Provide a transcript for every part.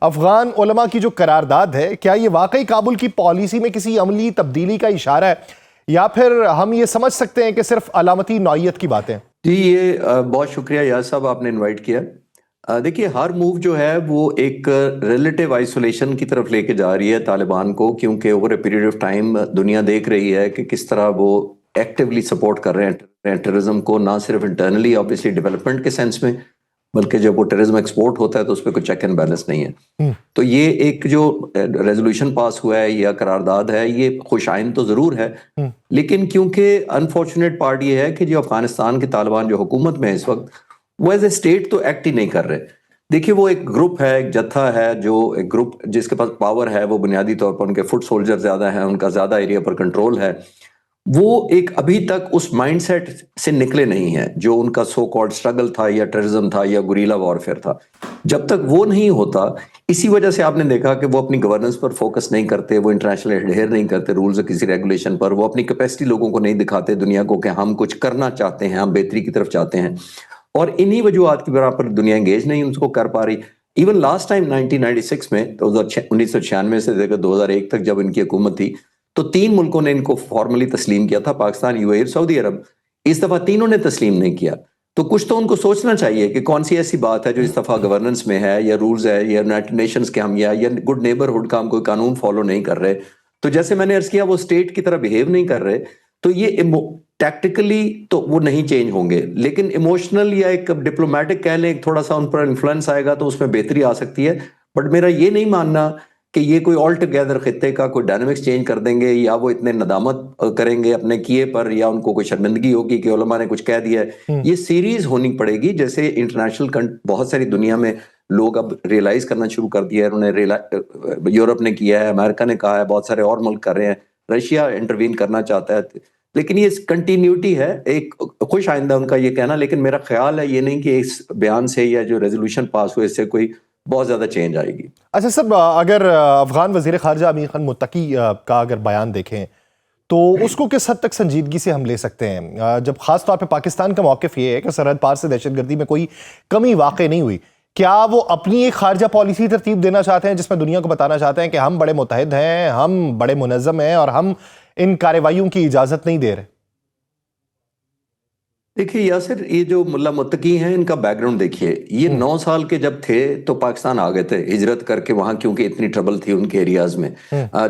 افغان علماء کی جو قرارداد ہے، کیا یہ واقعی کابل کی پالیسی میں کسی عملی تبدیلی کا اشارہ ہے یا پھر ہم یہ سمجھ سکتے ہیں کہ صرف علامتی نوعیت کی باتیں؟ جی یہ بہت شکریہ یار صاحب، آپ نے انوائٹ کیا۔ دیکھیے ہر موو جو ہے وہ ایک ریلیٹیو آئسولیشن کی طرف لے کے جا رہی ہے طالبان کو، کیونکہ over a period of time دنیا دیکھ رہی ہے کہ کس طرح وہ ایکٹیولی سپورٹ کر رہے ہیں ٹیررزم کو، نہ صرف انٹرنلی آبویسلی ڈیولپمنٹ کے سینس میں، بلکہ جب وہ ٹیررزم ایکسپورٹ ہوتا ہے تو اس پہ کوئی چیک اینڈ بیلنس نہیں ہے۔ تو یہ ایک جو ریزولوشن پاس ہوا ہے یا قرارداد ہے، یہ خوش آئند تو ضرور ہے، لیکن کیونکہ انفارچونیٹ پارٹ یہ ہے کہ جو افغانستان کے طالبان جو حکومت میں اس وقت، وہ ایز اے اسٹیٹ تو ایکٹ ہی نہیں کر رہے۔ دیکھیے وہ ایک گروپ ہے، ایک جتھا ہے، جو ایک گروپ جس کے پاس پاور ہے، وہ بنیادی طور پر ان کے فٹ سولجر زیادہ ہیں، ان کا زیادہ ایریا پر کنٹرول ہے، وہ ایک ابھی تک اس مائنڈ سیٹ سے نکلے نہیں ہیں جو ان کا سو کالڈ اسٹرگل تھا یا ٹیررزم تھا یا گوریلا وارفیئر تھا۔ جب تک وہ نہیں ہوتا، اسی وجہ سے آپ نے دیکھا کہ وہ اپنی گورننس پر فوکس نہیں کرتے، وہ انٹرنیشنل ایڈہیر نہیں کرتے رولز اور کسی ریگولیشن پر، وہ اپنی کیپیسٹی لوگوں کو نہیں دکھاتے دنیا کو کہ ہم کچھ کرنا چاہتے ہیں، ہم بہتری کی طرف چاہتے ہیں، اور انہی وجوہات کی بنا پر دنیا انگیج نہیں ان کو کر پا رہی۔ ایون لاسٹ ٹائم 1996 میں 1996 سے لے کر 2001 تک جب ان کی حکومت تھی، تو 3 ملکوں نے ان کو فارملی تسلیم کیا تھا، پاکستان، یو اے اور سعودی عرب۔ اس دفعہ تینوں نے تسلیم نہیں کیا، تو کچھ تو ان کو سوچنا چاہیے کہ کون سی ایسی بات ہے جو اس دفعہ گورننس میں ہے یا رولز ہے یا یونائٹڈ نیشنز کے ہم یا گڈ نیبرہڈ کا ہم کوئی قانون فالو نہیں کر رہے۔ تو جیسے میں نے عرض کیا، وہ اسٹیٹ کی طرح بیہیو نہیں کر رہے، تو یہ ٹیکٹیکلی تو وہ نہیں چینج ہوں گے، لیکن ایموشنل یا ایک ڈپلومیٹک کہہ لیں، تھوڑا سا ان پر انفلوئنس آئے گا تو اس میں بہتری آ سکتی ہے۔ بٹ میرا یہ نہیں ماننا کہ یہ کوئی آل ٹوگیدر خطے کا کوئی ڈائنامکس چینج کر دیں گے، یا وہ اتنے ندامت کریں گے اپنے کیے پر، یا ان کو کوئی شرمندگی ہوگی کہ علماء نے کچھ کہہ دیا ہے۔ یہ سیریز ہونی پڑے گی، جیسے انٹرنیشنل بہت ساری دنیا میں لوگ اب ریئلائز کرنا شروع کر دیا ہے، انہوں نے یورپ نے کیا ہے، امریکہ نے کہا ہے، بہت سارے اور ملک کر رہے ہیں، رشیا انٹروین کرنا چاہتا ہے، لیکن یہ کنٹینیوٹی ہے، ایک خوش آئندہ ان کا یہ کہنا، لیکن میرا خیال ہے یہ نہیں کہ اس بیان سے یا جو ریزولوشن پاس ہوئے اس سے کوئی بہت زیادہ چینج آئے گی۔ اچھا صاحب، اگر افغان وزیر خارجہ امیر خان متقی کا اگر بیان دیکھیں تو اس کو کس حد تک سنجیدگی سے ہم لے سکتے ہیں، جب خاص طور پہ پاکستان کا موقف یہ ہے کہ سرحد پار سے دہشت گردی میں کوئی کمی واقع نہیں ہوئی؟ کیا وہ اپنی ایک خارجہ پالیسی ترتیب دینا چاہتے ہیں جس میں دنیا کو بتانا چاہتے ہیں کہ ہم بڑے متحد ہیں، ہم بڑے منظم ہیں اور ہم ان کارروائیوں کی اجازت نہیں دے رہے؟ دیکھیے یاسر، یہ جو ملا متقی ہیں ان کا بیک گراؤنڈ دیکھیے، یہ 9 سال کے جب تھے تو پاکستان آ گئے تھے ہجرت کر کے وہاں، کیونکہ اتنی ٹربل تھی ان کے ایریاز میں۔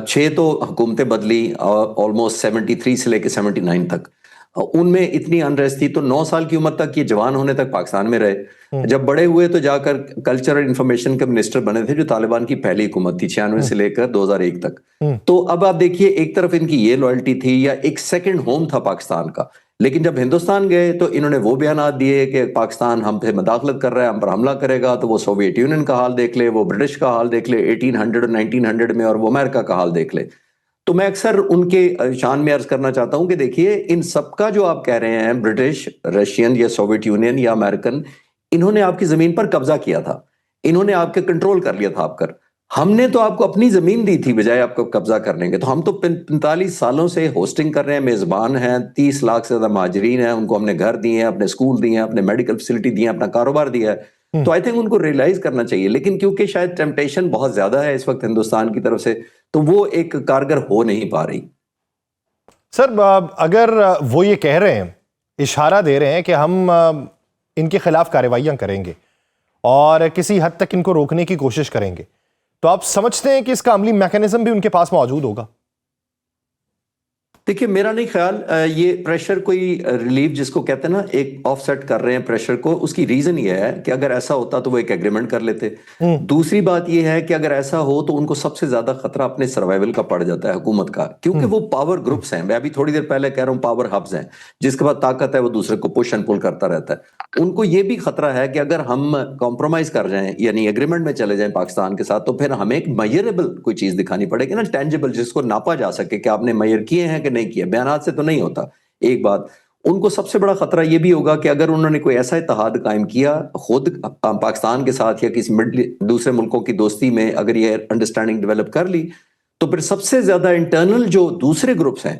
6 تو حکومتیں بدلی، آلموسٹ 73 سے لے کے 79 تک ان میں اتنی انریسٹ تھی، تو 9 سال کی عمر تک یہ جوان ہونے تک پاکستان میں رہے۔ جب بڑے ہوئے تو جا کر کلچر اور انفارمیشن کے منسٹر بنے تھے، جو طالبان کی پہلی حکومت تھی 96 سے لے کر 2001 تک۔ تو اب آپ دیکھیے، ایک طرف ان کی یہ لائلٹی تھی یا ایک سیکنڈ ہوم تھا پاکستان کا، لیکن جب ہندوستان گئے تو انہوں نے وہ بیانات دیے کہ پاکستان ہم پہ مداخلت کر رہا ہے، ہم پر حملہ کرے گا، تو وہ سوویت یونین کا حال دیکھ لے، وہ برٹش کا حال دیکھ لے 1800 اور 1900 میں، اور وہ امریکہ کا حال دیکھ لے۔ تو میں اکثر ان کے شان میں عرض کرنا چاہتا ہوں کہ دیکھیے، ان سب کا جو آپ کہہ رہے ہیں، برٹش، رشین یا سوویت یونین یا امریکن، انہوں نے آپ کی زمین پر قبضہ کیا تھا، انہوں نے آپ کے کنٹرول کر لیا تھا آپ کر۔ ہم نے تو آپ کو اپنی زمین دی تھی بجائے آپ کو قبضہ کرنے کے۔ تو ہم تو 45 سالوں سے ہوسٹنگ کر رہے ہیں، میزبان ہیں، 30 لاکھ سے زیادہ مہاجرین ہیں، ان کو ہم نے گھر دیے ہیں، اپنے اسکول دیے ہیں، اپنے میڈیکل فیسلٹی دی ہیں، اپنا کاروبار دیا ہے۔ تو آئی تھنک ان کو ریئلائز کرنا چاہیے، لیکن کیونکہ شاید ٹیمپٹیشن بہت زیادہ ہے اس وقت ہندوستان کی طرف سے، تو وہ ایک کارگر ہو نہیں پا رہی۔ سر، اگر وہ یہ کہہ رہے ہیں، اشارہ دے رہے ہیں کہ ہم ان کے خلاف کارروائیاں کریں گے اور کسی حد تک ان کو روکنے کی کوشش کریں گے، تو آپ سمجھتے ہیں کہ اس کا عملی میکانزم بھی ان کے پاس موجود ہوگا؟ دیکھیے میرا نہیں خیال یہ پریشر کوئی ریلیف جس کو کہتے ہیں نا، ایک آف سیٹ کر رہے ہیں پریشر کو، اس کی ریزن یہ ہے کہ اگر ایسا ہوتا تو وہ ایک ایگریمنٹ کر لیتے۔ دوسری بات یہ ہے کہ اگر ایسا ہو تو ان کو سب سے زیادہ خطرہ اپنے سروائیول کا پڑ جاتا ہے، حکومت کا، کیونکہ وہ پاور گروپس ہیں۔ میں ابھی تھوڑی دیر پہلے کہہ رہا ہوں پاور ہبز ہیں، جس کے بعد طاقت ہے وہ دوسرے کو پش اینڈ پل کرتا رہتا ہے۔ ان کو یہ بھی خطرہ ہے کہ اگر ہم کمپرومائز کر جائیں، یعنی ایگریمنٹ میں چلے جائیں پاکستان کے ساتھ، تو پھر ہمیں ایک میئربل کوئی چیز دکھانی پڑے گی نا، ٹینجیبل، جس کو ناپا جا سکے کہ آپ نے میئر کیے ہیں کہ نہیں کیے، بیانات سے تو نہیں ہوتا۔ ایک بات، ان کو سب سے بڑا خطرہ یہ بھی ہوگا کہ اگر انہوں نے کوئی ایسا اتحاد قائم کیا خود پاکستان کے ساتھ یا کسی دوسرے ملکوں کی دوستی میں، اگر یہ انڈرسٹینڈنگ ڈیولپ کر لی، تو پھر سب سے زیادہ انٹرنل جو دوسرے گروپس ہیں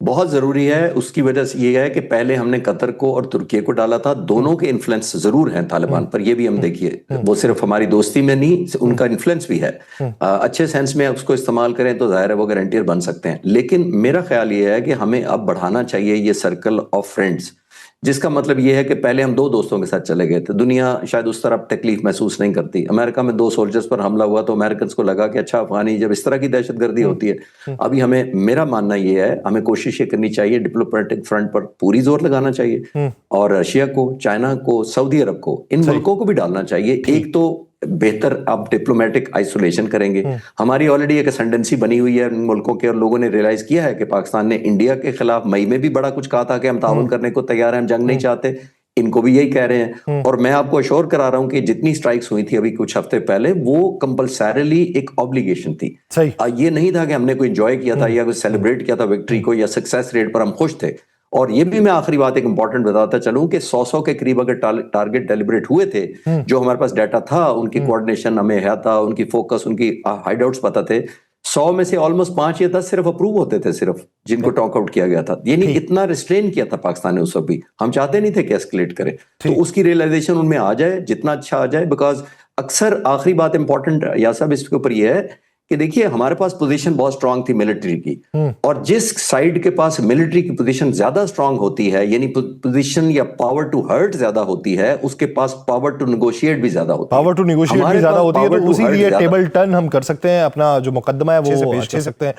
بہت ضروری ہے. اس کی وجہ سے یہ ہے کہ پہلے ہم نے قطر کو اور ترکیے کو ڈالا تھا. دونوں کے انفلوئنس ضرور ہیں طالبان پر, یہ بھی ہم دیکھیے. وہ صرف ہماری دوستی میں نہیں, ان کا انفلوئنس بھی ہے. اچھے سینس میں اس کو استعمال کریں تو ظاہر ہے وہ گارنٹیئر بن سکتے ہیں. لیکن میرا خیال یہ ہے کہ ہمیں اب بڑھانا چاہیے یہ سرکل آف فرینڈز, جس کا مطلب یہ ہے کہ پہلے ہم 2 دوستوں کے ساتھ چلے گئے تھے. دنیا شاید اس طرح تکلیف محسوس نہیں کرتی. امریکہ میں 2 سولجرز پر حملہ ہوا تو امریکنز کو لگا کہ اچھا افغانی, جب اس طرح کی دہشت گردی ہوتی ہے. ابھی ہمیں, میرا ماننا یہ ہے, ہمیں کوشش یہ کرنی چاہیے ڈپلومیٹک فرنٹ پر پوری زور لگانا چاہیے, اور رشیا کو, چائنا کو, سعودی عرب کو, ان ملکوں کو بھی ڈالنا چاہیے. ایک تو بہتر آپ ڈپلومیٹک آئسولیشن کریں گے. ہماری آلریڈی ایک اسینڈنسی بنی ہوئی ہے ان ملکوں کے, اور لوگوں نے ریلائز کیا ہے کہ پاکستان نے انڈیا کے خلاف مئی میں بھی بڑا کچھ کہا تھا کہ ہم تعاون کرنے کو تیار ہیں, ہم جنگ نہیں چاہتے. ان کو بھی یہی کہہ رہے ہیں. اور میں آپ کو اشور کرا رہا ہوں کہ جتنی سٹرائکس ہوئی تھی ابھی کچھ ہفتے پہلے, وہ کمپلسریلی ایک آبلیگیشن تھی. یہ نہیں تھا کہ ہم نے کوئی انجوائے کیا تھا یا کوئی سیلیبریٹ کیا تھا وکٹری کو, یا سکسیس ریٹ پر ہم خوش تھے. اور یہ بھی میں آخری بات ایک امپورٹنٹ بتاتا چلوں کہ 100 کے قریب اگر ٹارگٹ ڈیلیبریٹ ہوئے تھے, جو ہمارے پاس ڈیٹا تھا, ان کی کوارڈینیشن ہمیں ہے تھا, ان کی فوکس, ان کی ہائیڈ آؤٹس پتہ تھے, 100 میں سے آلموسٹ 5 یا 10 صرف اپروو ہوتے تھے, صرف جن کو ٹاک آؤٹ کیا گیا تھا. یعنی اتنا ریسٹرین کیا تھا پاکستان نے اس وقت بھی. ہم چاہتے نہیں تھے کہ ایسکلیٹ کرے. تو اس کی ریئلائزیشن ان میں آ جائے, جتنا اچھا آ جائے. بیکاز اکثر آخری بات امپورٹنٹ یا صاحب اس کے اوپر یہ ہے کہ دیکھیے ہمارے پاس پوزیشن بہت سٹرونگ تھی ملٹری کی, اور جس سائیڈ کے پاس ملٹری کی پوزیشن زیادہ سٹرونگ ہوتی ہے, یعنی پوزیشن یا پاور ٹو ہرٹ زیادہ ہوتی ہے, اس کے پاس پاور ٹو نیگوشیٹ بھی زیادہ ہوتی ہے. پاور ٹو نیگوشیٹ بھی زیادہ ہوتی ہے. تو اسی لیے ٹیبل ٹرن ہم کر سکتے ہیں, اپنا جو مقدمہ ہے وہ اچھے سے پیش کر سکتے ہیں.